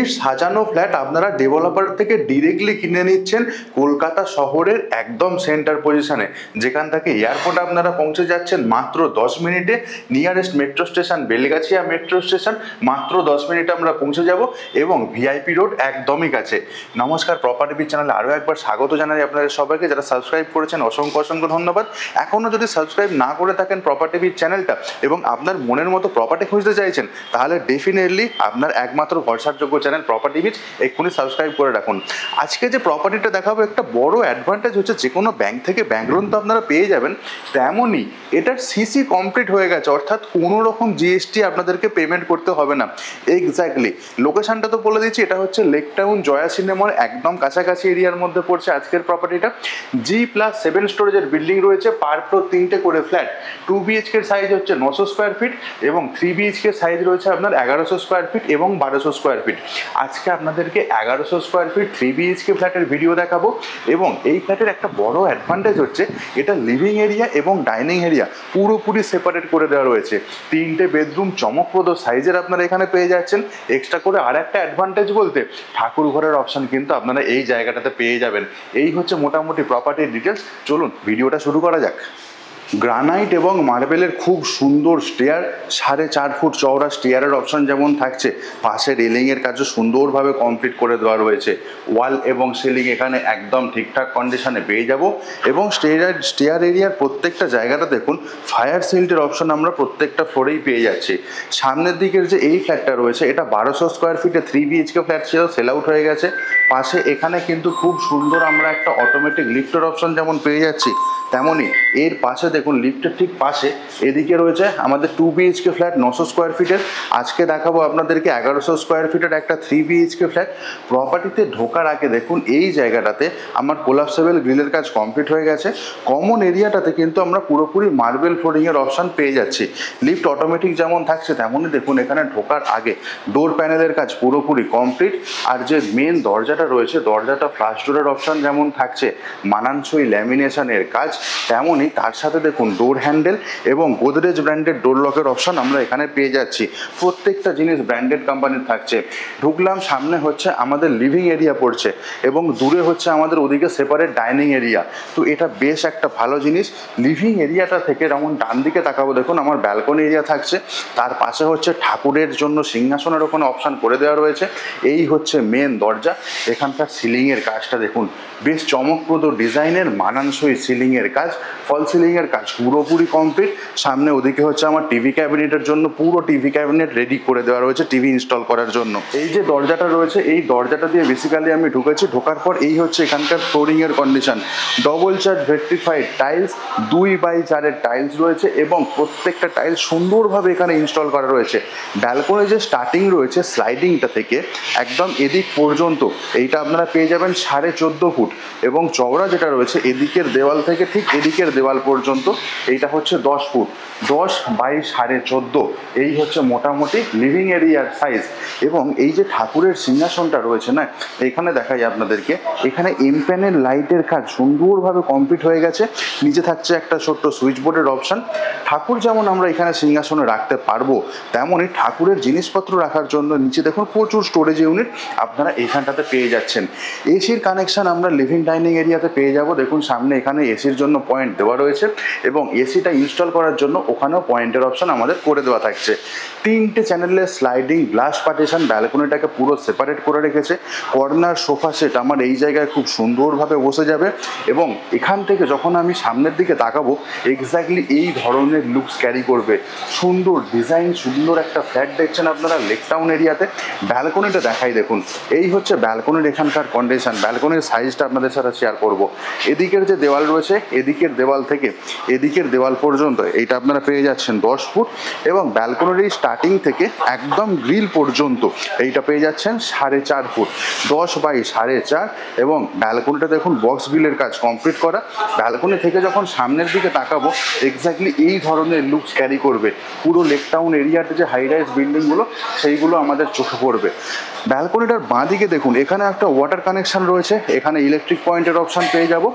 Finish সাজানো flat আপনারা developer থেকে ডিরেক্টলি কিনে নিচ্ছেন কলকাতা শহরের একদম সেন্টার পজিশনে, যেখান থেকে এয়ারপোর্ট আপনারা পৌঁছে যাচ্ছেন মাত্র 10 মিনিটে। Nearest metro station Belgachia metro station মাত্র 10 মিনিটে আমরা পৌঁছে যাব এবং ভিআইপি রোড একদমই কাছে। নমস্কার, প্রপার্টি বিচ চ্যানেলে আরও একবার স্বাগত জানাই আপনাদের সবাইকে। যারা সাবস্ক্রাইব করেছেন অসংখ্য অসংখ্য ধন্যবাদ। এখনও যদি সাবস্ক্রাইব না করে থাকেন প্রপার্টি বিচ চ্যানেলটা এবং আপনার মনের মতো প্রপার্টি খুঁজতে চাইছেন, তাহলে ডেফিনেটলি আপনার একমাত্র ভরসাযোগ্য চ্যানেল প্রপার্টি বিচ, এক্ষুনি সাবস্ক্রাইব করে রাখুন। আজকে যে প্রপার্টিটা দেখাবো, একটা বড় অ্যাডভান্টেজ হচ্ছে যে কোনো ব্যাংক থেকে ব্যাংক লোন তো আপনারা পেয়ে যাবেন, তেমনই এটার সিসি কমপ্লিট হয়ে গেছে, অর্থাৎ কোনো রকম জিএসটি আপনাদেরকে পেমেন্ট করতে হবে না। এক্স্যাক্টলি লোকেশনটা তো বলে দিচ্ছি, এটা হচ্ছে লেক টাউন জয়া সিনেমার একদম কাছাকাছি এরিয়ার মধ্যে পড়ছে আজকের প্রপার্টিটা। G+7 স্টোরেজের বিল্ডিং রয়েছে, পার ফ্লোর 3টে করে ফ্ল্যাট। 2 BHK সাইজ হচ্ছে 900 স্কোয়ার ফিট এবং 3 BHK সাইজ রয়েছে আপনার 1100 স্কোয়ার ফিট এবং 1200 স্কোয়ার ফিট। আজকে আপনাদেরকে 1100 স্কোয়ার ফিট 3 BHK ফ্ল্যাটের ভিডিও দেখাবো এবং এই ফ্ল্যাটের একটা বড় অ্যাডভান্টেজ হচ্ছে এটা লিভিং এরিয়া এবং ডাইনিং এরিয়া পুরোপুরি সেপারেট করে দেওয়া রয়েছে। 3টে বেডরুম চমকপ্রদ সাইজের আপনারা এখানে পেয়ে যাচ্ছেন। এক্সট্রা করে আর একটা অ্যাডভান্টেজ বলতে ঠাকুর ঘরের অপশন কিন্তু আপনারা এই জায়গাটাতে পেয়ে যাবেন। এই হচ্ছে মোটামুটি প্রপার্টির ডিটেলস। চলুন ভিডিওটা শুরু করা যাক। গ্রানাইট এবং মার্বেলের খুব সুন্দর স্টেয়ার, 4.5 ফুট চওড়া স্টেয়ারের অপশন যেমন থাকছে, পাশে রেলিংয়ের কাজও সুন্দরভাবে কমপ্লিট করে দেওয়া রয়েছে। ওয়াল এবং সিলিং এখানে একদম ঠিকঠাক কন্ডিশনে পেয়ে যাব এবং স্টেয়ার এরিয়ার প্রত্যেকটা জায়গাটা দেখুন ফায়ার সিল্টের অপশন আমরা প্রত্যেকটা ফ্লোরেই পেয়ে যাচ্ছি। সামনের দিকের যে এই ফ্ল্যাটটা রয়েছে, এটা 1200 স্কোয়ার ফিটে 3 BHK ফ্ল্যাট ছিল, সেল আউট হয়ে গেছে। পাশে এখানে কিন্তু খুব সুন্দর আমরা একটা অটোমেটিক লিফটের অপশন যেমন পেয়ে যাচ্ছি, তেমনই এর পাশে দেখুন লিফটের ঠিক পাশে এদিকে রয়েছে আমাদের 2 BHK ফ্ল্যাট 900 স্কোয়ার ফিটের। আজকে দেখাবো আপনাদেরকে 1100 স্কোয়ার ফিটের একটা 3 BHK ফ্ল্যাট। প্রপার্টিতে ঢোকার আগে দেখুন এই জায়গাটাতে আমার কোলাপসেবল গ্রিলের কাজ কমপ্লিট হয়ে গেছে। কমন এরিয়াটাতে কিন্তু আমরা পুরোপুরি মার্বেল ফ্লোরিংয়ের অপশন পেয়ে যাচ্ছি। লিফট অটোমেটিক যেমন থাকছে, তেমনই দেখুন এখানে ঢোকার আগে ডোর প্যানেলের কাজ পুরোপুরি কমপ্লিট। আর যে মেন দরজাটা রয়েছে, দরজাটা ফ্লাশ ডোরের অপশন যেমন থাকছে, মানানসই ল্যামিনেশনের কাজ, তেমনই তার সাথে দেখুন ডোর হ্যান্ডেল এবং গোদরেজ ব্র্যান্ডেড ডোর লকের অপশন আমরা এখানে পেয়ে যাচ্ছি। প্রত্যেকটা জিনিস ব্র্যান্ডেড কোম্পানির থাকছে। ঢুকলাম, সামনে হচ্ছে আমাদের লিভিং এরিয়া পড়ছে এবং দূরে হচ্ছে আমাদের ওদিকে সেপারেট ডাইনিং এরিয়া। তো এটা বেশ একটা ভালো জিনিস। লিভিং এরিয়াটা থেকে যেমন ডান দিকে তাকাবো, দেখুন আমার ব্যালকনি এরিয়া থাকছে, তার পাশে হচ্ছে ঠাকুরের জন্য সিংহাসনের ওখানে অপশন করে দেওয়া রয়েছে। এই হচ্ছে মেন দরজা। এখানকার সিলিংয়ের কাজটা দেখুন, বেশ চমকপ্রদ ডিজাইনের মানানসই সিলিংয়ের কাজ, ফল সিলিংয়ের কাজ পুরোপুরি কমপ্লিট। সামনে ওদিকে হচ্ছে আমার টিভি ক্যাবিনেটের জন্য পুরো টিভি ক্যাবিনেট রেডি করে দেওয়া রয়েছে টিভি ইনস্টল করার জন্য। এই যে দরজাটা রয়েছে, এই দরজাটা দিয়ে বেসিক্যালি আমি ঢুকেছি। ঢোকার পর এই হচ্ছে এখানকার ফ্লোরিংয়ের condition. Double charge vitrified tiles, 2x4 tiles রয়েছে এবং প্রত্যেকটা টাইলস সুন্দরভাবে এখানে ইনস্টল করা রয়েছে। ব্যালকনি যে স্টার্টিং রয়েছে স্লাইডিংটা থেকে একদম এদিক পর্যন্ত, এইটা আপনারা পেয়ে যাবেন 14.5 ফুট এবং চওড়া যেটা রয়েছে এদিকের দেওয়াল থেকে ঠিক এদিকের দেওয়াল পর্যন্ত, এইটা হচ্ছে 10 ফুট, 10 বাই 14.5। এই হচ্ছে মোটামুটি লিভিং এরিয়ার সাইজ। এবং এই যে ঠাকুরের সিংহাসনটা রয়েছে না, এখানে দেখাই আপনাদেরকে, এখানে এমপ্যানেল লাইটের কাজ সুন্দরভাবে কমপ্লিট হয়ে গেছে। নিচে থাকছে একটা ছোট্ট সুইচ বোর্ডের অপশন। ঠাকুর যেমন আমরা এখানে সিংহাসনে রাখতে পারবো, তেমনই ঠাকুরের জিনিসপত্র রাখার জন্য নিচে দেখুন প্রচুর স্টোরেজ ইউনিট আপনারা এখানটাতে পেয়ে যাচ্ছেন। এসির কানেকশন আমরা লিভিং ডাইনিং এরিয়াতে পেয়ে যাব। দেখুন সামনে এখানে এসির জন্য পয়েন্ট দেওয়া রয়েছে এবং এসিটা ইনস্টল করার জন্য ওখানেও পয়েন্টের অপশন আমাদের করে দেওয়া থাকছে। 3টে চ্যানেলের স্লাইডিং গ্লাস পার্টিশন ব্যালকনিটাকে পুরো সেপারেট করে রেখেছে। কর্নার সোফা সেট আমার এই জায়গায় খুব সুন্দরভাবে বসে যাবে এবং এখান থেকে যখন আমি সামনের দিকে তাকাবো এক্স্যাক্টলি এই ধরনের লুকস ক্যারি করবে। সুন্দর ডিজাইন, সুন্দর একটা ফ্ল্যাট দেখছেন আপনারা লেক টাউন এরিয়াতে। ব্যালকনিটা দেখাই দেখুন, এই হচ্ছে ব্যালকনির এখানকার কন্ডিশন। ব্যালকনির সাইজটা আপনাদের সাথে শেয়ার করব। এদিকের যে দেওয়াল রয়েছে, এদিকের দেওয়াল থেকে এদিকের দেওয়াল পর্যন্ত এইটা আপনারা পেয়ে যাচ্ছেন 10 ফুট এবং ব্যালকনির এই স্টার্টিং থেকে একদম গ্রিল পর্যন্ত এইটা পেয়ে যাচ্ছেন 4.5 ফুট, 10 বাই 4.5। এবং ব্যালকনিটা দেখুন বক্স গ্রিলের কাজ কমপ্লিট করা। ব্যালকনি থেকে যখন সামনের দিকে তাকাবো এক্স্যাক্টলি এই ধরনের লুকস ক্যারি করবে। পুরো লেক টাউন এরিয়াতে যে হাই রাইজ বিল্ডিংগুলো সেইগুলো আমাদের চোখে পড়বে। ব্যালকনিটার বাঁদিকে দেখুন এখানে একটা ওয়াটার কানেকশন রয়েছে, এখানে ইলেকট্রিক পয়েন্টের অপশন পেয়ে যাব।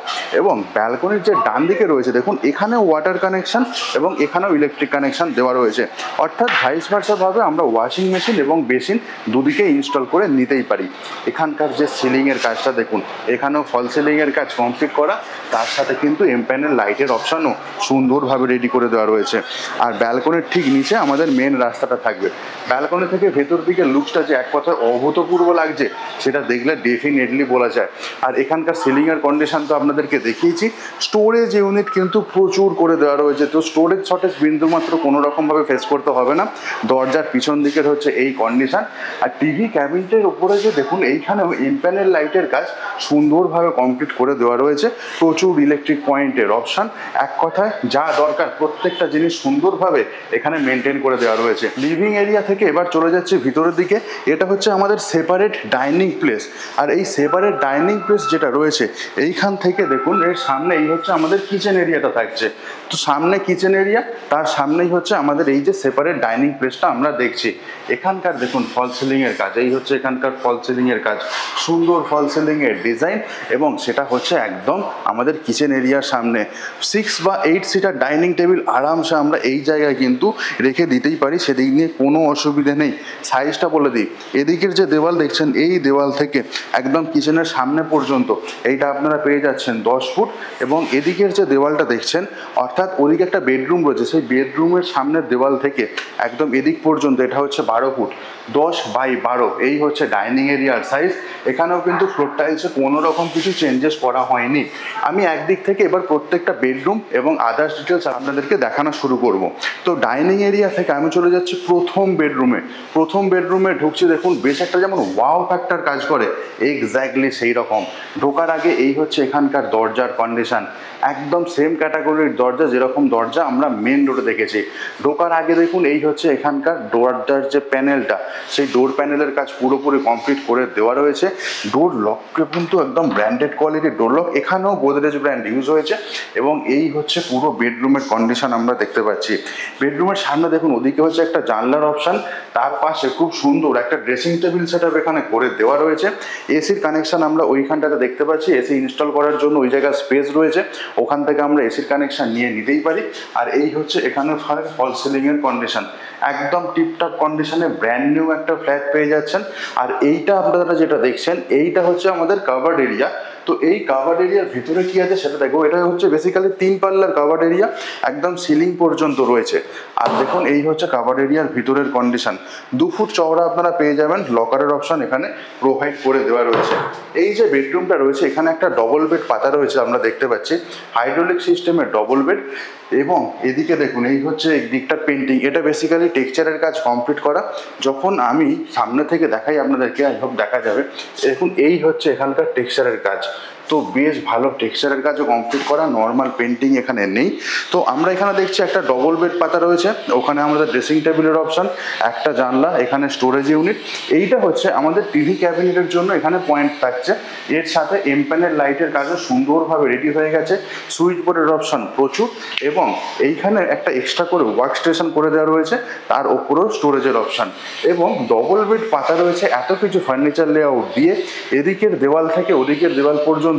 এবং ব্যালকনির যে ডান দিকে রয়েছে দেখুন এখানেও ওয়াটার কানেকশন এবং এখানেও ইলেকট্রিক কানেকশন দেওয়া রয়েছে, অর্থাৎ ভাইস ভার্সাভাবে আমরা ওয়াশিং মেশিন এবং বেসিন দুদিকে ইনস্টল করে নিতেই পারি। এখানকার যে সিলিংয়ের কাজটা দেখুন, এখানেও ফল সিলিংয়ের কাজ কমপ্লিট করা, তার সাথে কিন্তু এমপ্যানেল লাইটের অপশানও সুন্দরভাবে রেডি করে দেওয়া রয়েছে। আর ব্যালকনির ঠিক নিচে আমাদের মেন রাস্তাটা থাকবে। ব্যালকনি থেকে ভেতর দিকে লুকসটা যে এক কথায় অভূতপূর্ব লাগছে সেটা দেখলে ডেফিনেটলি বলা যায়। আর এখানকার সিলিংয়ের কন্ডিশন তো আপনাদেরকে দেখিয়েছি। স্টোরেজ ইউনিট কিন্তু প্রচুর করে দেওয়া রয়েছে, তো স্টোরেজ শর্টেজ বিন্দুমাত্র কোনো রকমভাবে ফেস করতে হবে না। দরজার পিছন দিকের হচ্ছে এই কন্ডিশন। আর টিভি ক্যাবিনেটের উপরে যে দেখুন এইখানেও এমপ্যানেল লাইটের কাজ সুন্দরভাবে কমপ্লিট করে দেওয়া রয়েছে, প্রচুর ইলেকট্রিক পয়েন্টের অপশান। এক কথায় যা দরকার প্রত্যেকটা জিনিস সুন্দরভাবে এখানে মেনটেন করে দেওয়া রয়েছে। লিভিং এরিয়া থেকে এবার চলে যাচ্ছে ভিতরের দিকে। এটা হচ্ছে আমাদের সেপারেট ডাইনিং প্লেস। আর এই সেপারেট ডাইনিং প্লেস যেটা রয়েছে এইখান থেকে দেখুন এর সামনে এই হচ্ছে আমাদের কিচেন এরিয়াটা থাকছে। তো সামনে কিচেন এরিয়া, তার সামনেই হচ্ছে আমাদের এই যে সেপারেট ডাইনিং প্লেসটা আমরা দেখছি। এখানকার দেখুন ফল সিলিংয়ের কাজ, এই হচ্ছে এখানকার ফল সিলিংয়ের কাজ, সুন্দর ফল সিলিংয়ের ডিজাইন, এবং সেটা হচ্ছে একদম আমাদের কিচেন এরিয়ার সামনে। 6 বা 8 সিটার ডাইনিং টেবিল আরামসে আমরা এই জায়গায় কিন্তু রেখে দিতেই পারি, সেদিক নিয়ে কোনো অসুবিধে নেই। সাইজটা বলে দিই, এদিকের যে দেওয়াল দেখছেন এই দেওয়াল থেকে একদম কিচেনের সামনে পর্যন্ত এইটা আপনারা পেয়ে যাচ্ছেন 10 ফুট, এবং এদিকের যে দেওয়ালটা দেখছেন অর্থাৎ ওদিকে একটা বেডরুম রয়েছে, সেই বেডরুমের সামনের দেওয়াল থেকে একদম এদিক পর্যন্ত এটা হচ্ছে 12 ফুট, 10 বাই 12 এই হচ্ছে ডাইনিং এরিয়ার সাইজ। এখানেও কিন্তু ফ্লোর টাইলসে কোনো রকম কিছু চেঞ্জেস করা হয়নি। আমি একদিক থেকে এবার প্রত্যেকটা বেডরুম এবং আদার্স ডিটেলস আপনাদেরকে দেখানো শুরু করব। তো ডাইনিং এরিয়া থেকে আমি চলে যাচ্ছি প্রথম বেডরুমে। প্রথম বেডরুমে ঢুকছি, দেখুন বেশ একটা যেমন ওয়াও ফ্যাক্টর কাজ করে এক্স্যাক্টলি সেই রকম। ঢোকার আগে এই হচ্ছে এখানকার দরজার কন্ডিশন, একদম সেম ক্যাটাগরির দরজা যেরকম দরজা আমরা মেন রোডে দেখেছি। ঢোকার আগে দেখুন এই হচ্ছে এখানকার দরজার যে প্যানেলটা, সেই ডোর প্যানেলের কাজ পুরোপুরি কমপ্লিট করে দেওয়া রয়েছে। ডোর লককে কিন্তু একদম ব্র্যান্ডেড কোয়ালিটির ডোর লক, এখানেও গোদরেজ ব্র্যান্ড ইউজ হয়েছে। এবং এই হচ্ছে পুরো বেডরুমের কন্ডিশন আমরা দেখতে পাচ্ছি। বেডরুমের সামনে দেখুন ওদিকে হচ্ছে একটা জানলার অপশান, তার পাশে খুব সুন্দর একটা ড্রেসিং টেবিল সেটআপ এখানে করে দেওয়া রয়েছে। এসির কানেকশন আমরা ওইখানটাতে দেখতে পাচ্ছি, এসি ইনস্টল করার জন্য ওই জায়গায় স্পেস রয়েছে, ওখান থেকে আমরা এসির কানেকশন নিয়ে নিতেই পারি। আর এই হচ্ছে এখানে ফল সিলিংয়ের কন্ডিশন, একদম টিপটপ কন্ডিশনে ব্র্যান্ড নিউ একটা ফ্ল্যাট পেয়ে যাচ্ছেন। আর এইটা আপনারা যেটা দেখছেন এইটা হচ্ছে আমাদের কাভার্ড এরিয়া। তো এই কাভার্ড এরিয়ার ভিতরে কি আছে সেটা দেখো। এটা হচ্ছে বেসিক্যালি 3 পাল্লার কাভার্ড এরিয়া, একদম সিলিং পর্যন্ত রয়েছে। আর দেখুন এই হচ্ছে কাভার্ড এরিয়ার ভিতরের কন্ডিশন। 2 ফুট চওড়া আপনারা পেয়ে যাবেন, লকারের অপশন এখানে প্রোভাইড করে দেওয়া রয়েছে। এই যে বেডরুমটা রয়েছে এখানে একটা ডবল বেড পাতা রয়েছে আমরা দেখতে পাচ্ছি, হাইড্রোলিক সিস্টেমের ডবল বেড। এবং এদিকে দেখুন এই হচ্ছে এই দিকটা পেন্টিং, এটা বেসিক্যালি টেক্সচারের কাজ কমপ্লিট করা। যখন আমি সামনে থেকে দেখাই আপনাদেরকে, আই হোপ দেখা যাবে, দেখুন এই হচ্ছে এখানকার টেক্সচারের কাজ। তো বেশ ভালো টেক্সচারের কাজও কমপ্লিট করা, নর্মাল পেন্টিং এখানে নেই। তো আমরা এখানে দেখছি একটা ডবল বেড পাতা রয়েছে, ওখানে আমাদের ড্রেসিং টেবিলের অপশান, একটা জানলা, এখানে স্টোরেজ ইউনিট। এইটা হচ্ছে আমাদের টিভি ক্যাবিনেটের জন্য এখানে পয়েন্ট থাকছে। এর সাথে এমপ্যানেল লাইটের কাজও সুন্দরভাবে রেডি হয়ে গেছে, সুইচ বোর্ডের অপশান প্রচুর, এবং এইখানে একটা এক্সট্রা করে ওয়ার্ক স্টেশন করে দেওয়া রয়েছে, তার ওপরেও স্টোরেজের অপশান। এবং ডবল বেড পাতা রয়েছে এত কিছু ফার্নিচার লেআউট দিয়ে। এদিকের দেওয়াল থেকে ওদিকের দেওয়াল পর্যন্ত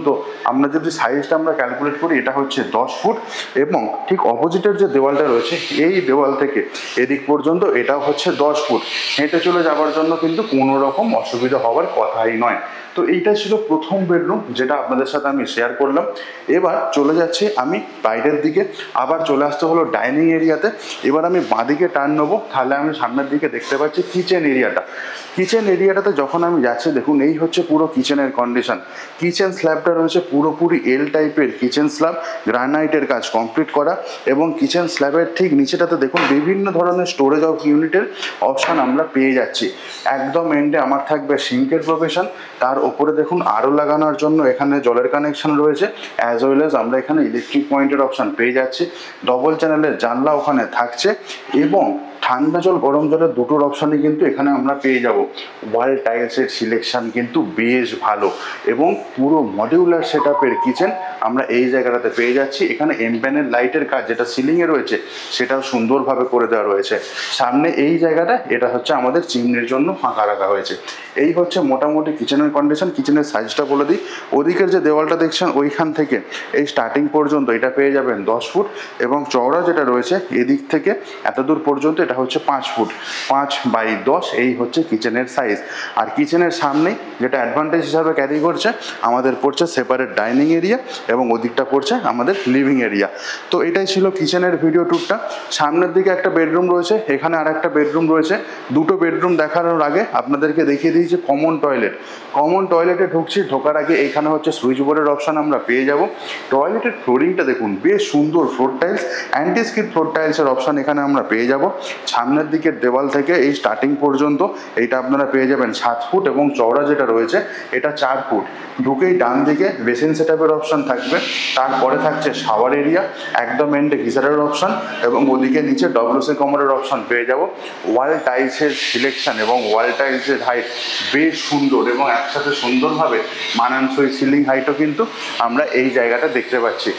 আমরা যদি সাইজটা আমরা ক্যালকুলেট করি এটা হচ্ছে 10 ফুট, এবং ঠিক অপোজিটের যে দেওয়ালটা রয়েছে এই দেওয়াল থেকে এদিক পর্যন্ত এটাও হচ্ছে 10 ফুট। হেঁটে চলে যাওয়ার জন্য কিন্তু কোনো রকম অসুবিধা হওয়ার কথাই নয়। তো এইটা ছিল প্রথম বেডরুম যেটা আপনাদের সাথে আমি শেয়ার করলাম। এবার চলে যাচ্ছি আমি বাইরের দিকে, আবার চলে আসতে হলো ডাইনিং এরিয়াতে। এবার আমি বাঁদিকে টার্ন নেবো, তাহলে আমি সামনের দিকে দেখতে পাচ্ছি কিচেন এরিয়াটা। কিচেন এরিয়াটাতে যখন আমি যাচ্ছি দেখুন এই হচ্ছে পুরো কিচেনের কন্ডিশন। কিচেন স্ল্যাবটা রয়েছে পুরোপুরি এল টাইপের কিচেন স্ল্যাব, গ্রানাইটের কাজ কমপ্লিট করা। এবং কিচেন স্ল্যাবের ঠিক নিচেটাতে দেখুন বিভিন্ন ধরনের স্টোরেজ অফ ইউনিটের অপশান আমরা পেয়ে যাচ্ছি। একদম এন্ডে আমার থাকবে সিঙ্কের প্রভিশন, তার ওপরে দেখুন আরও লাগানোর জন্য এখানে জলের কানেকশন রয়েছে, অ্যাজ ওয়েল এজ আমরা এখানে ইলেকট্রিক পয়েন্টের অপশান পেয়ে যাচ্ছি। ডবল চ্যানেলের জানলা ওখানে থাকছে, এবং ঠান্ডা জল গরম জলের দুটোর অপশানই কিন্তু এখানে আমরা পেয়ে যাব। ওয়াল টাইলসের সিলেকশন কিন্তু বেশ ভালো, এবং পুরো মডিউলার সেটআপের কিচেন আমরা এই জায়গাটাতে পেয়ে যাচ্ছি। এখানে এমপ্যানেল লাইটের কাজ যেটা সিলিংয়ে রয়েছে সেটাও সুন্দরভাবে করে দেওয়া রয়েছে। সামনে এই জায়গাটা এটা হচ্ছে আমাদের চিমনির জন্য ফাঁকা রাখা হয়েছে। এই হচ্ছে মোটামুটি কিচেনের কন্ডিশন। কিচেনের সাইজটা বলে দিই, ওদিকের যে দেওয়ালটা দেখছেন ওইখান থেকে এই স্টার্টিং পর্যন্ত এটা পেয়ে যাবেন 10 ফুট, এবং চওড়া যেটা রয়েছে এদিক থেকে এতদূর পর্যন্ত এটা হচ্ছে 5 ফুট, 5/10। এই হচ্ছে কিচেনের সাইজ। আর কিচেনের সামনেই যেটা অ্যাডভান্টেজ হিসাবে ক্যারি করছে, আমাদের পড়ছে সেপারেট ডাইনিং এরিয়া এবং ওদিকটা পড়ছে আমাদের লিভিং এরিয়া। তো এটাই ছিল কিচেনের ভিডিও ট্যুরটা। সামনের দিকে একটা বেডরুম রয়েছে, এখানে আর একটা বেডরুম রয়েছে। দুটো বেডরুম দেখানোর আগে আপনাদেরকে দেখিয়ে দিয়েছি কমন টয়লেট। কমন টয়লেটে ঢুকছি, ঢোকার আগে এইখানে হচ্ছে সুইচ বোর্ডের অপশান আমরা পেয়ে যাব। টয়লেটের ফ্লোরিংটা দেখুন, বেশ সুন্দর floor tiles, anti skid floor টাইলসের অপশান এখানে আমরা পেয়ে যাব। সামনের দিকের দেওয়াল থেকে এই স্টার্টিং পর্যন্ত এইটা আপনারা পেয়ে যাবেন 7 ফুট, এবং চওড়া যেটা রয়েছে এটা 4 ফুট। ঢুকেই ডান দিকে বেসিন সেটআপের অপশান থাকবে, তারপরে থাকছে শাওয়ার এরিয়া, একদম এন্ডে গিজারের অপশান, এবং ওদিকে নিচে ডব্লিউসি কমোডের অপশান পেয়ে যাব। ওয়াল টাইলসের সিলেকশন এবং ওয়াল টাইলসের হাইট বেশ সুন্দর, এবং একসাথে সুন্দরভাবে মানানসই সিলিং হাইটও কিন্তু আমরা এই জায়গাটা দেখতে পাচ্ছি।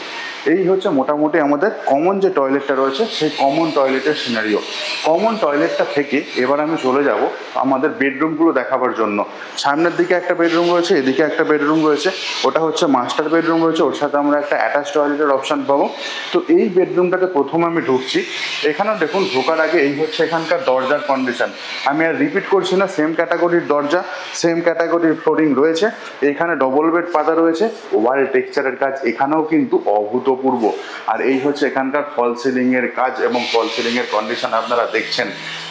এই হচ্ছে মোটামুটি আমাদের কমন যে টয়লেটটা রয়েছে সেই কমন টয়লেটের সিনারিও। কমন টয়লেটটা থেকে এবার আমি চলে যাব আমাদের বেডরুমগুলো দেখাবার জন্য। সামনের দিকে একটা বেডরুম রয়েছে, এদিকে একটা বেডরুম রয়েছে, ওটা হচ্ছে মাস্টার বেডরুম রয়েছে, ওর সাথে আমরা একটা অ্যাটাচ টয়লেটের অপশান পাবো। তো এই বেডরুমটাতে প্রথম আমি ঢুকছি। এখানেও দেখুন, ঢোকার আগে এই হচ্ছে এখানকার দরজার কন্ডিশন। আমি আর রিপিট করছি না, সেম ক্যাটাগরির দরজা, সেম ক্যাটাগরির ফ্লোরিং রয়েছে। এখানে ডবল বেড পাতা রয়েছে, ওয়াল টেক্সচারের কাজ এখানেও কিন্তু অভূতপূর্ব। আর এই হচ্ছে এখানকার ফল সিলিংয়ের কাজ এবং ফল সিলিংয়ের কন্ডিশন আপনারা দেখছেন।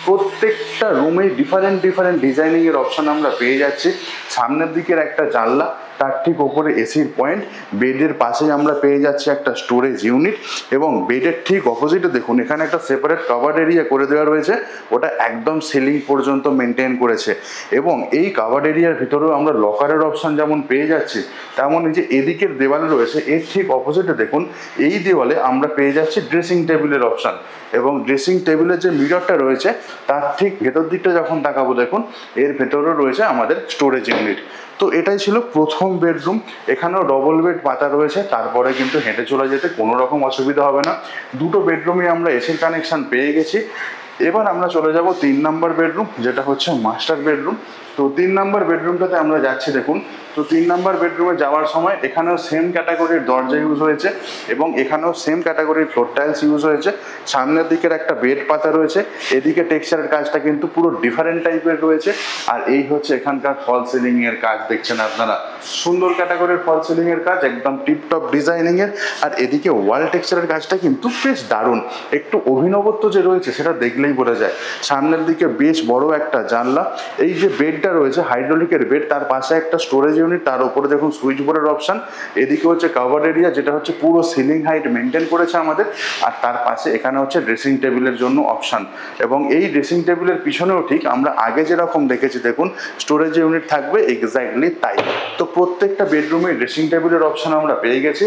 প্রত্যেকটা রুমে ডিফারেন্ট ডিজাইনিংয়ের অপশান আমরা পেয়ে যাচ্ছি। সামনের দিকের একটা জানলা, তার ঠিক ওপরে এসির পয়েন্ট, বেডের পাশেই আমরা পেয়ে যাচ্ছি একটা স্টোরেজ ইউনিট, এবং বেডের ঠিক অপোজিটে দেখুন এখানে একটা সেপারেট কভার এরিয়া করে দেওয়া রয়েছে, ওটা একদম সিলিং পর্যন্ত মেনটেন করেছে। এবং এই কভার এরিয়ার ভিতরেও আমরা লকারের অপশান যেমন পেয়ে যাচ্ছি, তেমন এই যে এদিকের দেওয়ালে রয়েছে এর ঠিক অপোজিটে দেখুন এই দেওয়ালে আমরা পেয়ে যাচ্ছি ড্রেসিং টেবিলের অপশান। এবং ড্রেসিং টেবিলের যে মিররটা রয়েছে তার ঠিক ভেতর দিকটা যখন তাকাবো দেখুন এর ভেতরেও রয়েছে আমাদের স্টোরেজ ইউনিট। তো এটাই ছিল প্রথম বেডরুম। এখানেও ডবল বেড পাতা রয়েছে, তারপরে কিন্তু হেঁটে চলে যেতে কোনো রকম অসুবিধা হবে না। দুটো বেডরুমে আমরা এসির কানেকশান পেয়ে গেছি। এবার আমরা চলে যাব 3 নম্বর বেডরুম, যেটা হচ্ছে মাস্টার বেডরুম। তো 3 নম্বর বেডরুমটাতে আমরা যাচ্ছি দেখুন। তো 3 নম্বর বেডরুমে যাওয়ার সময় এখানেও সেম ক্যাটাগরির দরজা ইউজ হয়েছে, এবং এখানেও সেম ক্যাটাগরির ফ্লোর টাইলস ইউজ হয়েছে। সামনের দিকের একটা বেড পাতা রয়েছে, এদিকে টেক্সচারের কাজটা কিন্তু পুরো ডিফারেন্ট টাইপের রয়েছে। আর এই হচ্ছে এখানকার ফল সিলিংয়ের কাজ দেখছেন আপনারা, সুন্দর ক্যাটাগরির ফল সিলিংয়ের কাজ, একদম টিপটপ ডিজাইনিংয়ের। আর এদিকে ওয়াল টেক্সচারের কাজটা কিন্তু বেশ দারুণ, একটু অভিনবত্ব যে রয়েছে সেটা দেখলেই বোঝা যায়। সামনের দিকে বেশ বড় একটা জানলা, এই যে বেডটা রয়েছে হাইড্রোলিকের বেড, তার পাশে একটা স্টোরেজ ইউনিট, তার উপরে দেখুন সুইচ বোর্ডের অপশান। এদিকে হচ্ছে কভার এরিয়া, যেটা হচ্ছে পুরো সিলিং হাইট মেনটেন করেছে আমাদের। আর তার পাশে এখানে হচ্ছে ড্রেসিং টেবিলের জন্য অপশান, এবং এই ড্রেসিং টেবিলের পিছনেও ঠিক আমরা আগে যেরকম দেখেছি দেখুন স্টোরেজ ইউনিট থাকবে, এক্স্যাক্টলি তাই। তো প্রত্যেকটা বেডরুমে ড্রেসিং টেবিলের অপশান আমরা পেয়ে গেছি।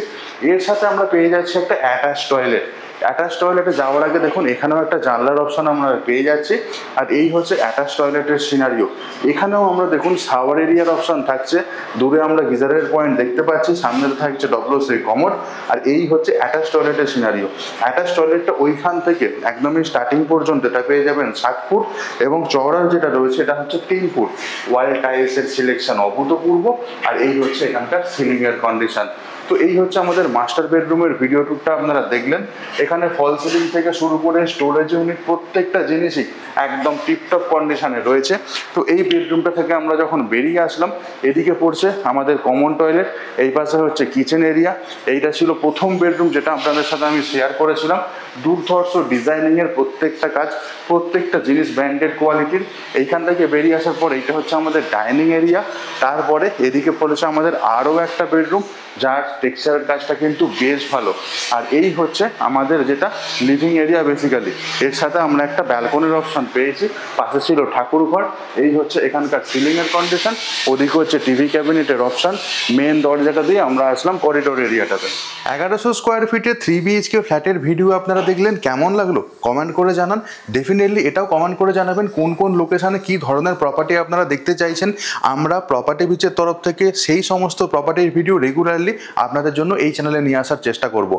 এর সাথে আমরা পেয়ে যাচ্ছি একটা অ্যাটাচ টয়লেট। অ্যাটাচ টয়লেটে যাওয়ার আগে দেখুন এখানেও একটা জানলার অপশান আমরা পেয়ে যাচ্ছি। আর এই হচ্ছে অ্যাটাচ টয়লেটের সিনারিও। এখানেও আমরা দেখুন শাওয়ার এরিয়ার অপশান থাকছে, দূরে আমরা গিজারের পয়েন্ট দেখতে পাচ্ছি, সামনে থাকছে ডব্লিউসি কমোড। আর এই হচ্ছে অ্যাটাচ টয়লেটের সিনারিও। অ্যাটাচ টয়লেটটা ওইখান থেকে একদমই স্টার্টিং পর্যন্ত এটা পেয়ে যাবেন 7 ফুট, এবং চওড়ার যেটা রয়েছে এটা হচ্ছে 3 ফুট। ওয়াল টাইলসের সিলেকশন অভূতপূর্ব। আর এই হচ্ছে এখানকার সিলিংয়ের কন্ডিশন। তো এই হচ্ছে আমাদের মাস্টার বেডরুমের ভিডিও টুরটা আপনারা দেখলেন। এখানে ফল সিলিং থেকে শুরু করে স্টোরেজ ইউনিট প্রত্যেকটা জিনিসই একদম টিপটপ কন্ডিশনে রয়েছে। তো এই বেডরুমটা থেকে আমরা যখন বেরিয়ে আসলাম, এদিকে পড়ছে আমাদের কমন টয়লেট, এই পাশে হচ্ছে কিচেন এরিয়া। এইটা ছিল প্রথম বেডরুম, যেটা আপনাদের সাথে আমি শেয়ার করেছিলাম। দুর্ধর্ষ ডিজাইনিংয়ের প্রত্যেকটা কাজ, প্রত্যেকটা জিনিস ব্র্যান্ডেড কোয়ালিটির। এইখান থেকে বেরিয়ে আসার পর এইটা হচ্ছে আমাদের ডাইনিং এরিয়া। তারপরে এদিকে পড়েছে আমাদের আরও একটা বেডরুম, যার টেক্সচারের কাজটা কিন্তু বেশ ভালো। আর এই হচ্ছে আমাদের যেটা লিভিং এরিয়া বেসিক্যালি। এর সাথে আমরা একটা ব্যালকনির অপশান পেয়েছি, পাশে ছিল ঠাকুর ঘর। এই হচ্ছে এখানকার সিলিংয়ের কন্ডিশন, ওদিকে হচ্ছে টিভি ক্যাবিনেটের অপশান। মেন দরজাটা দিয়ে আমরা আসলাম করিডোর এরিয়াটাতে। 1100 স্কোয়ার ফিটের 3 BHK ফ্ল্যাটের ভিডিও আপনারা দেখলেন, কেমন লাগলো কমেন্ট করে জানান। ডেফিনেটলি সিমিলারলি এটাও কমেন্ট করে জানাবেন কোন কোন লোকেশানে কী ধরনের প্রপার্টি আপনারা দেখতে চাইছেন। আমরা প্রপার্টি বিচের তরফ থেকে সেই সমস্ত প্রপার্টির ভিডিও রেগুলারলি আপনাদের জন্য এই চ্যানেলে নিয়ে আসার চেষ্টা করব।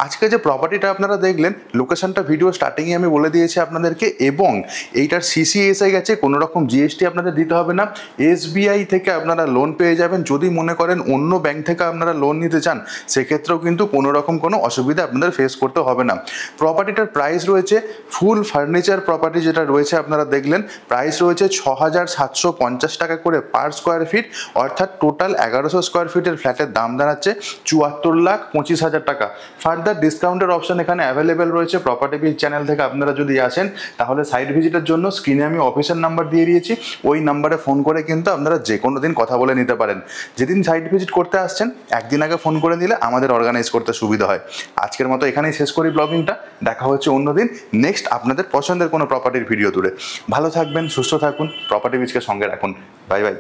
আজকে যে প্রপার্টিটা আপনারা দেখলেন, লোকেশনটা ভিডিও স্টার্টিংয়ে আমি বলে দিয়েছি আপনাদেরকে, এবং এইটার সিসি এসে গেছে, কোনো রকম জিএসটি আপনাদের দিতে হবে না। এসবিআই থেকে আপনারা লোন পেয়ে যাবেন। যদি মনে করেন অন্য ব্যাংক থেকে আপনারা লোন নিতে চান, সেক্ষেত্রেও কিন্তু কোনো রকম কোনো অসুবিধা আপনাদের ফেস করতে হবে না। প্রপার্টিটার প্রাইস রয়েছে, ফুল ফার্নিচার প্রপার্টি যেটা রয়েছে আপনারা দেখলেন, প্রাইস রয়েছে 6,750 টাকা করে পার স্কোয়ার ফিট, অর্থাৎ টোটাল 1100 স্কোয়ার ফিটের ফ্ল্যাটের দাম দাঁড়াচ্ছে 74,25,000 টাকা। ফার্দার ডিসকাউন্টের অপশন এখানে অ্যাভেলেবেল রয়েছে। প্রপার্টি বিচ চ্যানেল থেকে আপনারা যদি আসেন, তাহলে সাইট ভিজিটের জন্য স্ক্রিনে আমি অফিসের নাম্বার দিয়ে দিয়েছি, ওই নাম্বারে ফোন করে কিন্তু আপনারা যে কোনো দিন কথা বলে নিতে পারেন। যেদিন সাইট ভিজিট করতে আসছেন, একদিন আগে ফোন করে নিলে আমাদের অর্গানাইজ করতে সুবিধা হয়। আজকের মতো এখানেই শেষ করি ব্লগিংটা। দেখা হচ্ছে অন্যদিন নেক্সট আপনাদের পছন্দের কোনো প্রপার্টির ভিডিও তুলে। ভালো থাকবেন, সুস্থ থাকুন, প্রপার্টি বিচকে সঙ্গে রাখুন। Bye bye.